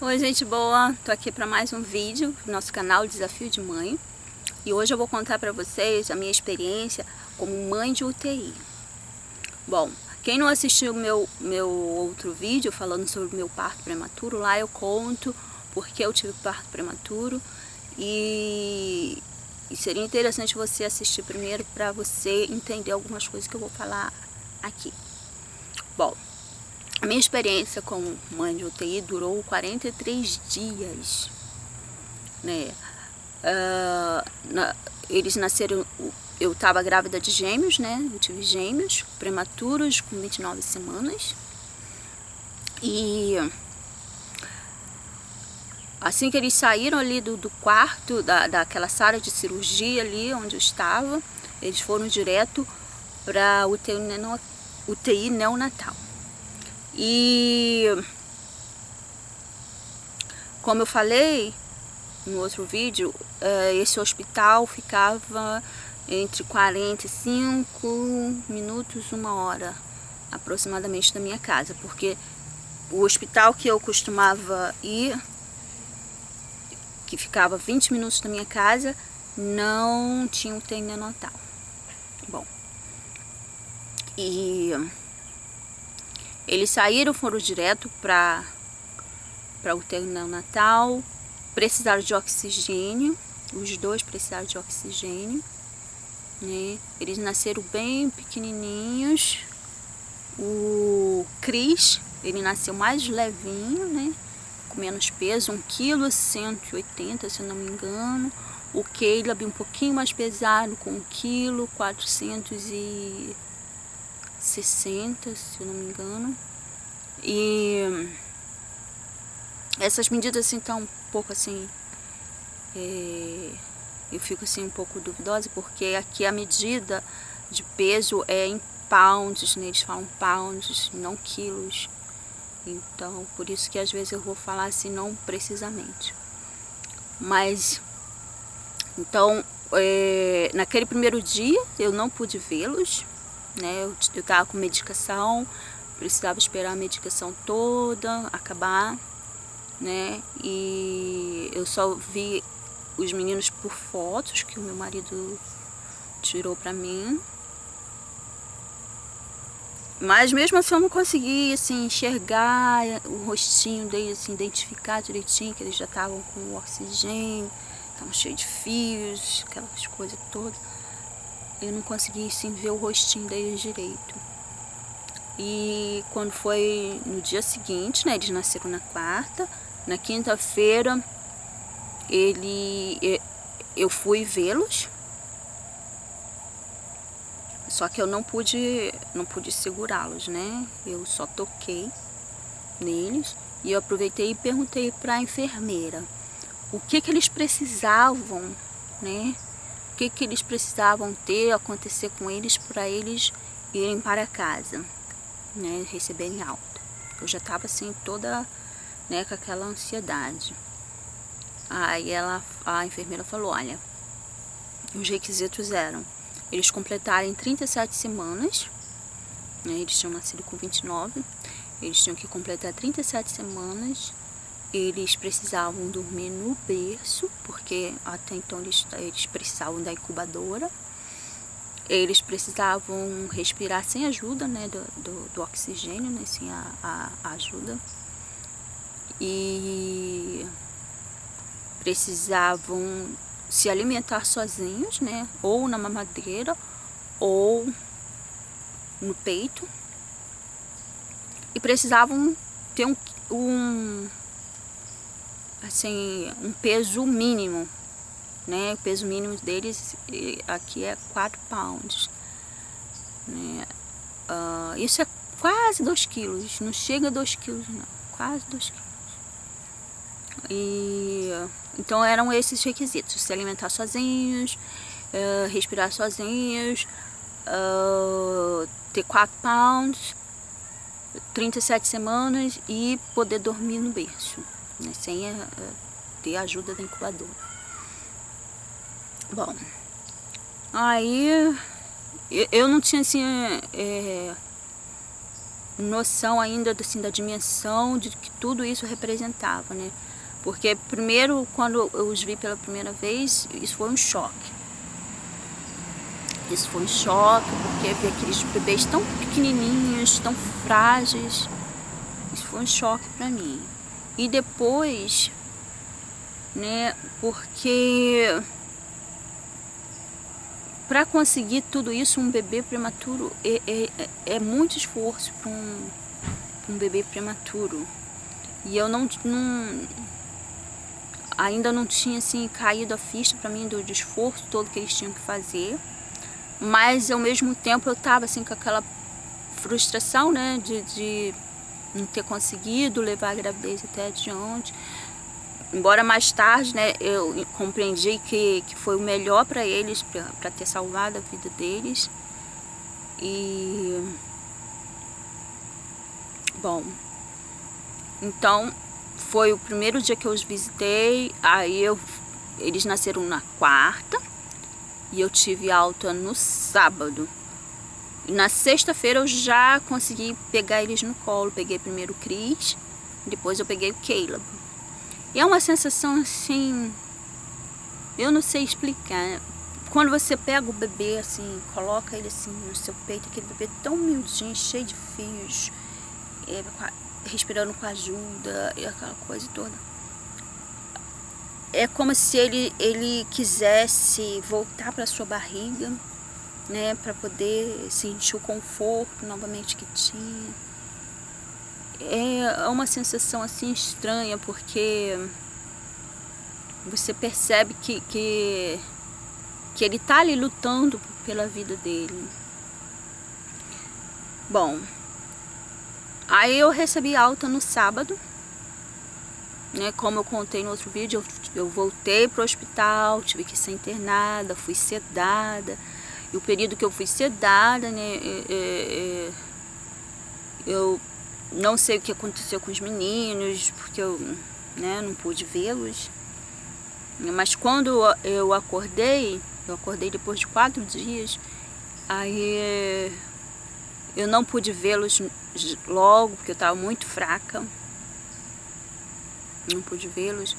Oi gente boa, tô aqui para mais um vídeo do nosso canal Desafio de Mãe. E hoje eu vou contar para vocês a minha experiência como mãe de UTI. Bom, quem não assistiu meu outro vídeo falando sobre o meu parto prematuro, lá eu conto porque eu tive parto prematuro. E seria interessante você assistir primeiro para você entender algumas coisas que eu vou falar aqui. Bom, a minha experiência como mãe de UTI durou 43 dias, né? Eles nasceram, eu estava grávida de gêmeos, né? Eu tive gêmeos prematuros com 29 semanas. E assim que eles saíram ali do quarto, daquela sala de cirurgia ali onde eu estava, eles foram direto para UTI neonatal. E como eu falei no outro vídeo, esse hospital ficava entre 45 minutos e 1 hora aproximadamente da minha casa, porque o hospital que eu costumava ir, que ficava 20 minutos da minha casa, não tinha UTI neonatal. Bom, e eles saíram, foram direto para UTI neonatal, precisaram de oxigênio, os dois precisaram de oxigênio, né? Eles nasceram bem pequenininhos. O Cris, ele nasceu mais levinho, né? Com menos peso, 1,180 kg, se eu não me engano. O Caleb um pouquinho mais pesado, com 1,460 kg, se eu não me engano. E essas medidas assim estão um pouco assim, eu fico assim um pouco duvidosa, porque aqui a medida de peso é em pounds, né? Eles falam pounds, não quilos. Então, por isso que às vezes eu vou falar assim, não precisamente. Mas, então, naquele primeiro dia eu não pude vê-los, né? Eu estava com medicação, precisava esperar a medicação toda acabar, né? E eu só vi os meninos por fotos que o meu marido tirou pra mim. Mas mesmo assim eu não consegui assim, enxergar o rostinho deles, assim, identificar direitinho que eles já estavam com oxigênio, estavam cheios de fios, aquelas coisas todas. Eu não consegui assim, ver o rostinho deles direito. E quando foi no dia seguinte, né, eles nasceram na quarta, na quinta-feira eu fui vê-los. Só que eu não pude segurá-los, né? Eu só toquei neles e eu aproveitei e perguntei para a enfermeira o que eles precisavam, né? O que eles precisavam acontecer com eles para eles irem para casa, né? Receberem alta. Eu já estava assim toda, né, com aquela ansiedade. Aí a enfermeira falou, olha, os requisitos eram eles completarem 37 semanas, né? Eles tinham nascido com 29, eles tinham que completar 37 semanas, eles precisavam dormir no berço, porque até então eles precisavam da incubadora, eles precisavam respirar sem ajuda, né, do oxigênio, né, sem a ajuda, e precisavam se alimentar sozinhos, né? Ou na mamadeira ou no peito. E precisavam ter um peso mínimo, né? O peso mínimo deles aqui é 4 pounds, né? Isso é quase 2 quilos, não chega a 2 quilos não, quase 2 quilos. E então eram esses requisitos: se alimentar sozinhos, respirar sozinhos, ter 4 pounds, 37 semanas e poder dormir no berço, né, sem ter a ajuda da incubadora. Bom, aí eu não tinha assim, noção ainda assim, da dimensão de que tudo isso representava, né? Porque primeiro, quando eu os vi pela primeira vez, isso foi um choque. Isso foi um choque, porque ver aqueles bebês tão pequenininhos, tão frágeis, isso foi um choque para mim. E depois, né, porque para conseguir tudo isso, um bebê prematuro é muito esforço para um bebê prematuro. E eu ainda não tinha assim caído a ficha para mim do esforço todo que eles tinham que fazer. Mas ao mesmo tempo eu estava assim com aquela frustração, né, de não ter conseguido levar a gravidez até adiante. Embora mais tarde, né, eu compreendi que foi o melhor para eles, para ter salvado a vida deles. E bom, então foi o primeiro dia que eu os visitei. Aí eles nasceram na quarta e eu tive alta no sábado. E na sexta-feira eu já consegui pegar eles no colo. Peguei primeiro o Cris, depois eu peguei o Caleb. E é uma sensação assim, eu não sei explicar. Quando você pega o bebê assim, coloca ele assim no seu peito, aquele bebê tão miudinho, cheio de fios, respirando com ajuda e aquela coisa toda. É como se ele quisesse voltar para sua barriga, né, para poder sentir o conforto novamente que tinha. É uma sensação assim estranha, porque você percebe que ele tá ali lutando pela vida dele. Bom, aí eu recebi alta no sábado, né, como eu contei no outro vídeo, eu voltei pro hospital, tive que ser internada, fui sedada. E o período que eu fui sedada, né, eu não sei o que aconteceu com os meninos, porque eu, né, não pude vê-los. Mas quando eu acordei depois de 4 dias, aí eu não pude vê-los logo, porque eu estava muito fraca. Não pude vê-los.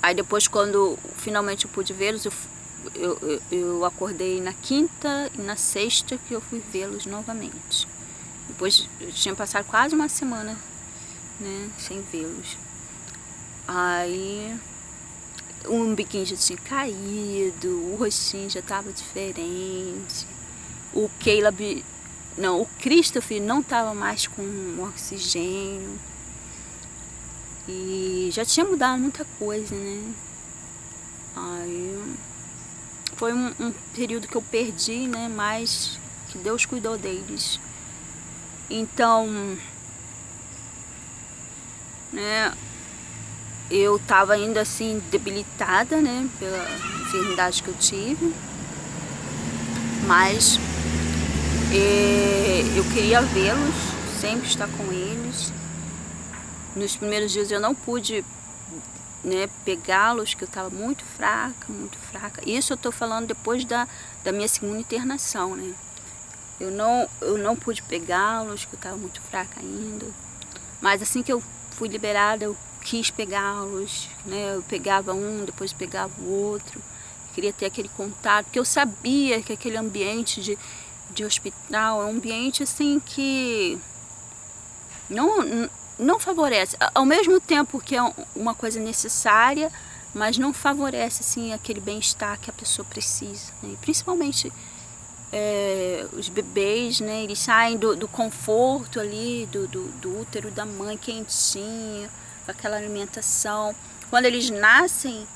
Aí depois, quando finalmente eu pude vê-los, eu acordei na quinta e na sexta que eu fui vê-los novamente. Depois eu tinha passado quase uma semana, né, sem vê-los. Aí o umbiquinho já tinha caído, o rostinho já estava diferente. O Caleb, não, o Christopher não estava mais com oxigênio. E já tinha mudado muita coisa, né? Aí foi um período que eu perdi, né? Mas que Deus cuidou deles. Então, né? Eu tava ainda assim debilitada, né? Pela enfermidade que eu tive. Mas eu queria vê-los, sempre estar com eles. Nos primeiros dias eu não pude, né, pegá-los, que eu estava muito fraca, muito fraca. Isso eu estou falando depois da minha segunda internação, né? Eu não pude pegá-los, que eu estava muito fraca ainda. Mas assim que eu fui liberada, eu quis pegá-los, né? Eu pegava um, depois pegava o outro. Eu queria ter aquele contato, porque eu sabia que aquele ambiente de hospital é um ambiente assim que não favorece, ao mesmo tempo que é uma coisa necessária, mas não favorece assim aquele bem-estar que a pessoa precisa, né? E principalmente os bebês, né? Eles saem do conforto ali do útero da mãe quentinho, com aquela alimentação. Quando eles nascem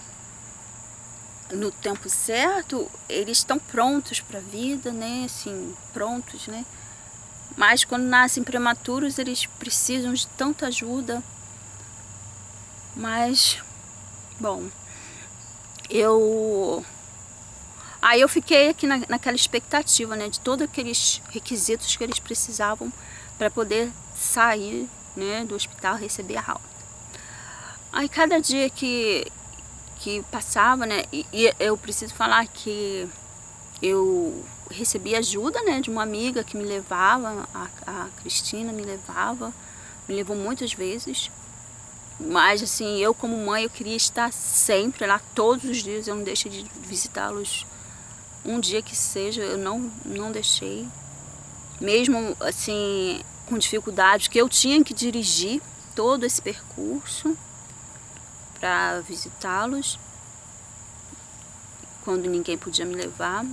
no tempo certo, eles estão prontos para a vida, né? Assim, prontos, né? Mas quando nascem prematuros, eles precisam de tanta ajuda. Mas, bom, aí eu fiquei aqui naquela expectativa, né, de todos aqueles requisitos que eles precisavam para poder sair, né, do hospital, receber a alta. Aí cada dia que passava, né, e eu preciso falar que eu recebi ajuda, né, de uma amiga que me levava, a Cristina me levou muitas vezes. Mas assim, eu como mãe, eu queria estar sempre lá, todos os dias. Eu não deixei de visitá-los um dia que seja, eu não deixei. Mesmo assim, com dificuldades, que eu tinha que dirigir todo esse percurso para visitá-los, quando ninguém podia me levar.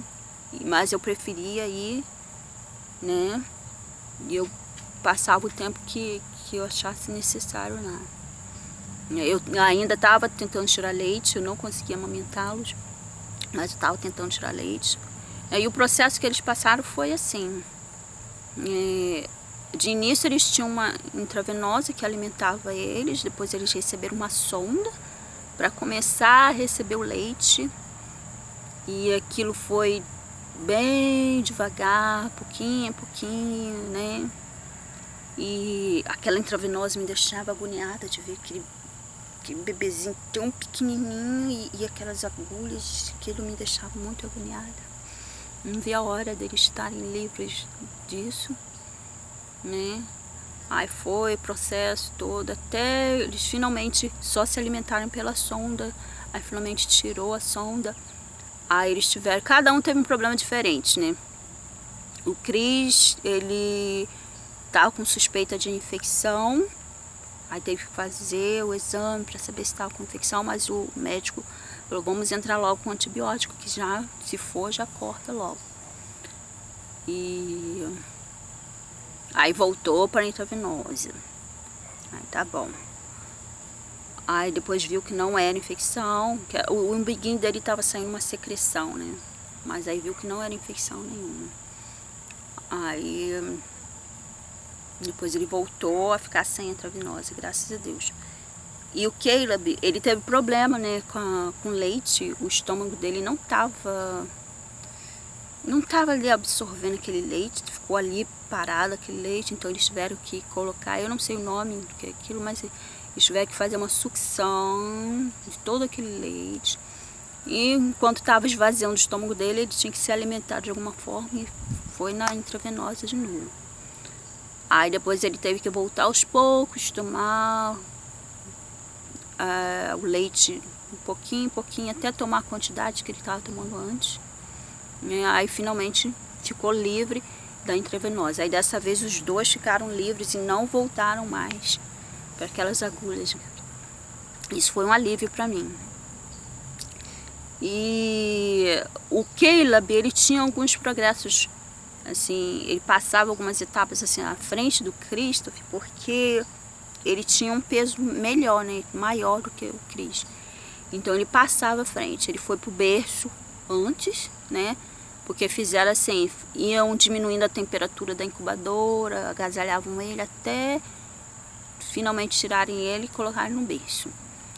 Mas eu preferia ir, né? E eu passava o tempo que eu achasse necessário lá. Eu ainda estava tentando tirar leite, eu não conseguia amamentá-los, mas eu estava tentando tirar leite. E o processo que eles passaram foi assim. De início eles tinham uma intravenosa que alimentava eles, depois eles receberam uma sonda para começar a receber o leite. E aquilo foi bem devagar, pouquinho a pouquinho, né? E aquela intravenosa me deixava agoniada de ver aquele bebezinho tão pequenininho e aquelas agulhas, aquilo me deixava muito agoniada. Não via a hora deles estarem livres disso, né? Aí foi o processo todo, até eles finalmente só se alimentaram pela sonda. Aí finalmente tirou a sonda. Aí eles tiveram, cada um teve um problema diferente, né? O Cris, ele estava com suspeita de infecção. Aí teve que fazer o exame para saber se estava com infecção, mas o médico falou, vamos entrar logo com antibiótico, que já, se for, já corta logo. E aí voltou para a intravenosa. Aí tá bom. Aí depois viu que não era infecção, que o umbiguinho dele estava saindo uma secreção, né? Mas aí viu que não era infecção nenhuma. Aí depois ele voltou a ficar sem intravenosa, graças a Deus. E o Caleb, ele teve problema, né, com leite. O estômago dele não estava ali absorvendo aquele leite, ficou ali parado aquele leite, então eles tiveram que colocar, eu não sei o nome do que é aquilo, mas eles tiveram que fazer uma sucção de todo aquele leite. E enquanto estava esvaziando o estômago dele, ele tinha que se alimentar de alguma forma e foi na intravenosa de novo. Aí depois ele teve que voltar aos poucos, tomar o leite um pouquinho, até tomar a quantidade que ele estava tomando antes. Aí finalmente ficou livre da intravenosa. Aí dessa vez os dois ficaram livres e não voltaram mais para aquelas agulhas. Isso foi um alívio para mim. E o Caleb, ele tinha alguns progressos, assim, ele passava algumas etapas assim à frente do Christopher, porque ele tinha um peso melhor, né, maior do que o Chris. Então ele passava à frente, ele foi pro berço antes, né, porque fizeram assim, iam diminuindo a temperatura da incubadora, agasalhavam ele até finalmente tirarem ele e colocarem no berço.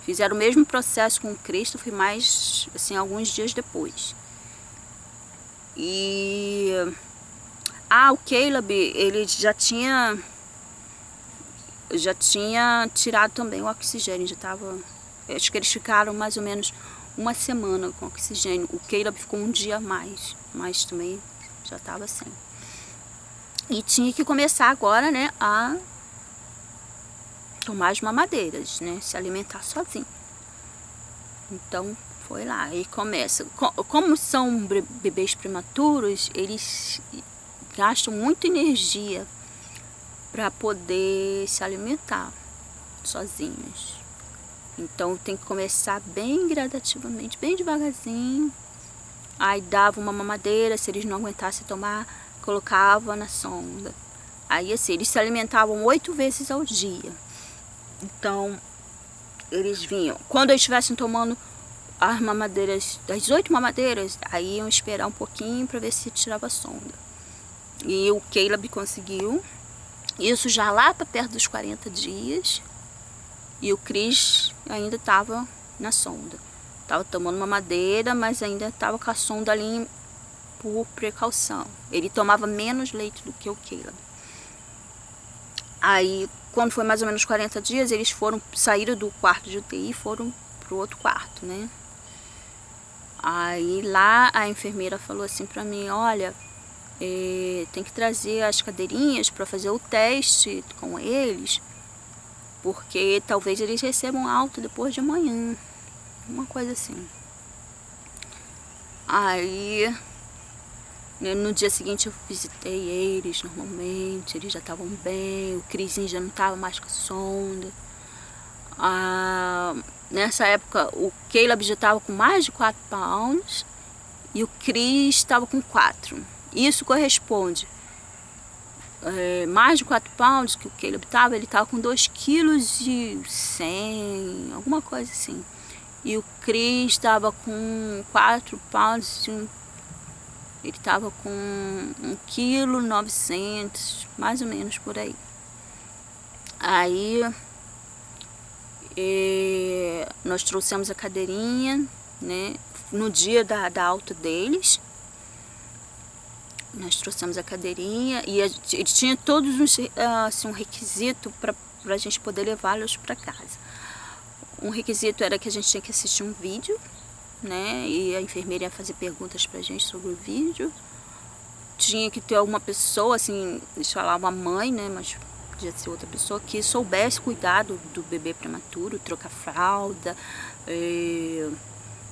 Fizeram o mesmo processo com o Christopher, mas assim, alguns dias depois. E o Caleb, ele já tinha tirado também o oxigênio, já estava, acho que eles ficaram mais ou menos uma semana com oxigênio. O Caleb ficou um dia a mais, mas também já estava sem. E tinha que começar agora, né, a tomar as mamadeiras, né, se alimentar sozinho. Então foi lá e começa. Como são bebês prematuros, eles gastam muita energia para poder se alimentar sozinhos. Então tem que começar bem gradativamente, bem devagarzinho. Aí dava uma mamadeira, se eles não aguentassem tomar, colocava na sonda. Aí assim, eles se alimentavam 8 vezes ao dia. Então eles vinham, quando eles estivessem tomando as mamadeiras, das 8 mamadeiras, aí iam esperar um pouquinho para ver se tirava a sonda. E o Caleb conseguiu isso já lá para perto dos 40 dias. E o Chris ainda estava na sonda. Estava tomando mamadeira, mas ainda estava com a sonda ali por precaução. Ele tomava menos leite do que o Caleb. Aí, quando foi mais ou menos 40 dias, eles saíram do quarto de UTI e foram pro outro quarto, né? Aí lá a enfermeira falou assim pra mim, olha, tem que trazer as cadeirinhas para fazer o teste com eles, porque talvez eles recebam alta depois de amanhã, uma coisa assim. Aí no dia seguinte eu visitei eles normalmente, eles já estavam bem, o Crisinho já não estava mais com a sonda. Nessa época o Caleb já estava com mais de 4 pounds e o Cris estava com 4. Isso corresponde mais de 4 pounds que o Caleb estava, ele estava com 2,1 kg, alguma coisa assim. E o Cris estava com 4 pounds, ele estava com 1,9 kg, mais ou menos por aí. Aí nós trouxemos a cadeirinha, né, no dia da alta deles. Nós trouxemos a cadeirinha e ele tinha todos assim, um requisito para a gente poder levá-los para casa. Um requisito era que a gente tinha que assistir um vídeo, né, e a enfermeira ia fazer perguntas para a gente sobre o vídeo. Tinha que ter alguma pessoa, assim, deixa eu falar, uma mãe, né, mas podia ser outra pessoa que soubesse cuidar do bebê prematuro, trocar fralda,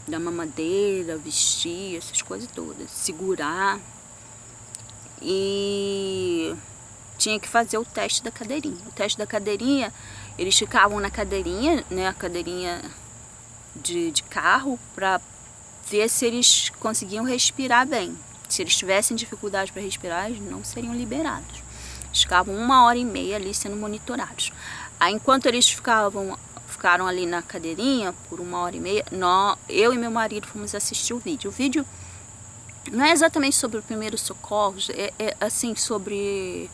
da mamadeira, vestir, essas coisas todas, segurar. E tinha que fazer o teste da cadeirinha. O teste da cadeirinha, eles ficavam na cadeirinha, né, a cadeirinha de carro, para ver se eles conseguiam respirar bem. Se eles tivessem dificuldade para respirar, eles não seriam liberados. Eles ficavam 1h30 ali sendo monitorados. Aí, enquanto eles ficaram ali na cadeirinha por 1h30, eu e meu marido fomos assistir o vídeo. O vídeo não é exatamente sobre o primeiro socorro, é assim, sobre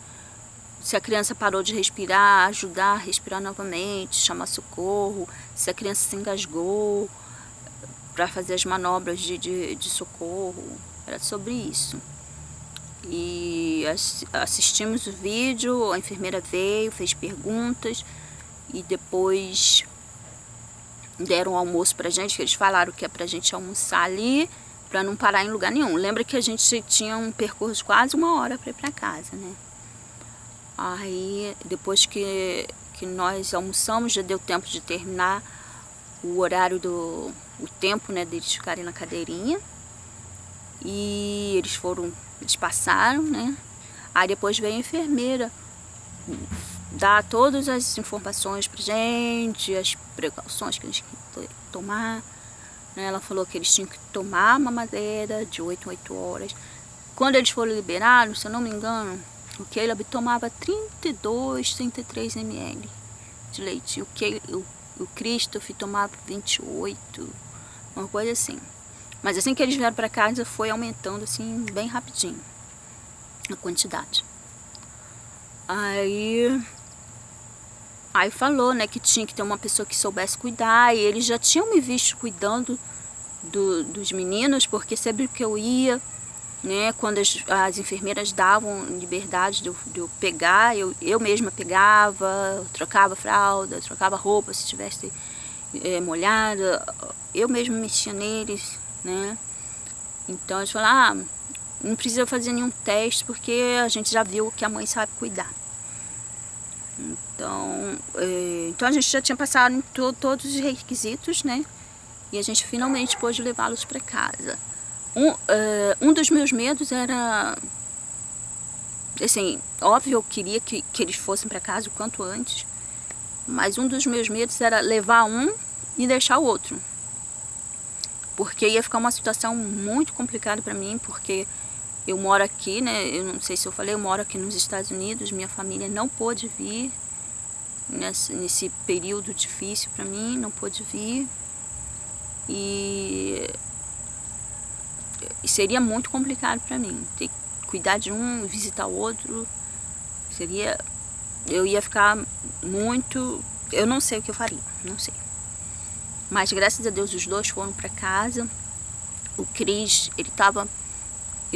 se a criança parou de respirar, ajudar a respirar novamente, chamar socorro, se a criança se engasgou, para fazer as manobras de socorro. Era sobre isso. E assistimos o vídeo, a enfermeira veio, fez perguntas e depois deram um almoço pra gente, que eles falaram que é pra gente almoçar ali, para não parar em lugar nenhum. Lembra que a gente tinha um percurso de quase 1 hora para ir para casa, né? Aí, depois que nós almoçamos, já deu tempo de terminar o horário o tempo, né, deles ficarem na cadeirinha. E eles passaram, né? Aí depois veio a enfermeira dar todas as informações pra gente, as precauções que eles tinham que tomar. Ela falou que eles tinham que tomar mamadeira de 8 em 8 horas. Quando eles foram liberados, se eu não me engano, o Caleb tomava 32, 33 ml de leite. O Christopher tomava 28, uma coisa assim. Mas assim que eles vieram para casa, foi aumentando assim, bem rapidinho, a quantidade. Aí falou, né, que tinha que ter uma pessoa que soubesse cuidar, e eles já tinham me visto cuidando dos meninos, porque sempre que eu ia, né, quando as enfermeiras davam liberdade de eu pegar, eu mesma pegava, trocava fralda, trocava roupa se estivesse molhada, eu mesma mexia neles, né. Então eles falaram, não precisa fazer nenhum teste, porque a gente já viu que a mãe sabe cuidar. Então a gente já tinha passado em todos os requisitos, né? E a gente finalmente pôde levá-los para casa. Um dos meus medos era, assim, óbvio, eu queria que eles fossem para casa o quanto antes, mas um dos meus medos era levar um e deixar o outro. Porque ia ficar uma situação muito complicada para mim, porque eu moro aqui, né? Eu não sei se eu falei, eu moro aqui nos Estados Unidos, minha família não pôde vir nesse período difícil para mim, não pôde vir. E seria muito complicado para mim, ter que cuidar de um, visitar o outro. Eu ia ficar muito, eu não sei o que eu faria, não sei. Mas graças a Deus os dois foram para casa. O Cris, ele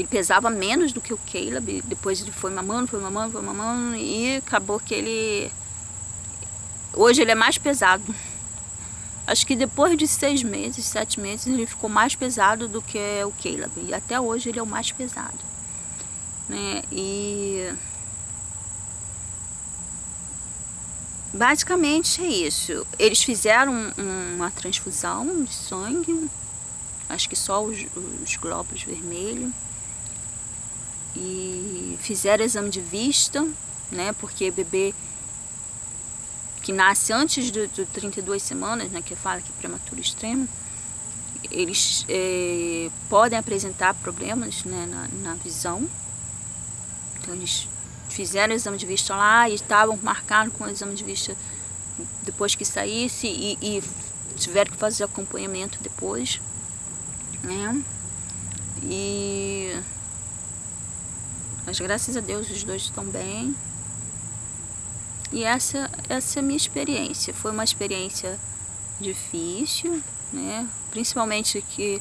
pesava menos do que o Caleb, depois ele foi mamando, e acabou que hoje ele é mais pesado. Acho que depois de 6 meses, 7 meses, ele ficou mais pesado do que o Caleb. E até hoje ele é o mais pesado, né? E basicamente é isso. Eles fizeram uma transfusão de sangue, acho que só os glóbulos vermelhos. E fizeram exame de vista, né? Porque bebê que nasce antes de 32 semanas, né? Que fala que é prematuro extremo, eles podem apresentar problemas, né, na visão. Então eles fizeram o exame de vista lá e estavam marcando com o exame de vista depois que saísse e tiveram que fazer acompanhamento depois, né? Mas graças a Deus os dois estão bem. E essa é a minha experiência. Foi uma experiência difícil, né? Principalmente que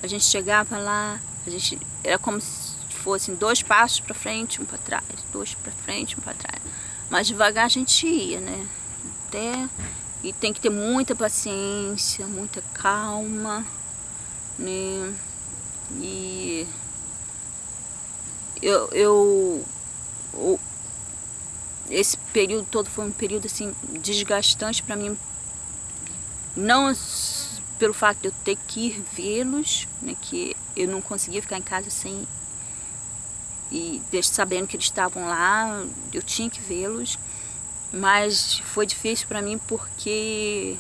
a gente chegava lá, era como se fossem 2 passos para frente, 1 para trás, 2 para frente, 1 para trás. Mas devagar a gente ia, né? E tem que ter muita paciência, muita calma, né? E esse período todo foi um período assim desgastante para mim, não pelo fato de eu ter que ir vê-los, né, que eu não conseguia ficar em casa sem sabendo que eles estavam lá, eu tinha que vê-los, mas foi difícil para mim porque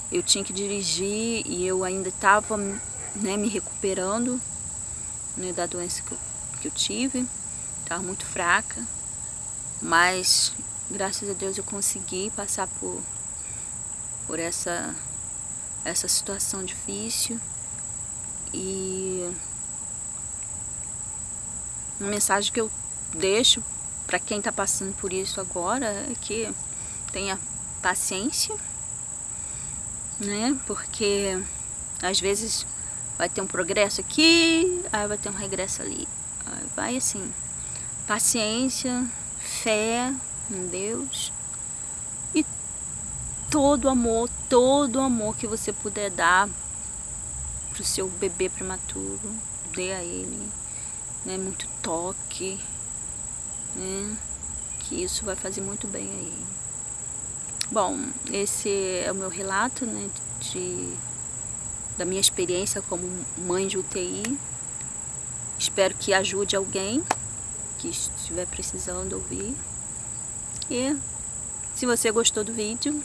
eu tinha que dirigir e eu ainda estava, né, me recuperando, né, da doença que eu tive, estava muito fraca, mas graças a Deus eu consegui passar por essa situação difícil. E uma mensagem que eu deixo para quem está passando por isso agora é que tenha paciência, né? Porque às vezes vai ter um progresso aqui, aí vai ter um regresso ali. Aí vai assim, paciência, fé em Deus e todo amor que você puder dar pro seu bebê prematuro, dê a ele, né? Muito toque, né? Que isso vai fazer muito bem a ele. Bom, esse é o meu relato, né, da minha experiência como mãe de UTI. Espero que ajude alguém que estiver precisando ouvir. E se você gostou do vídeo,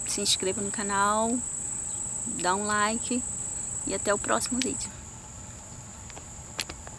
se inscreva no canal, dá um like e até o próximo vídeo.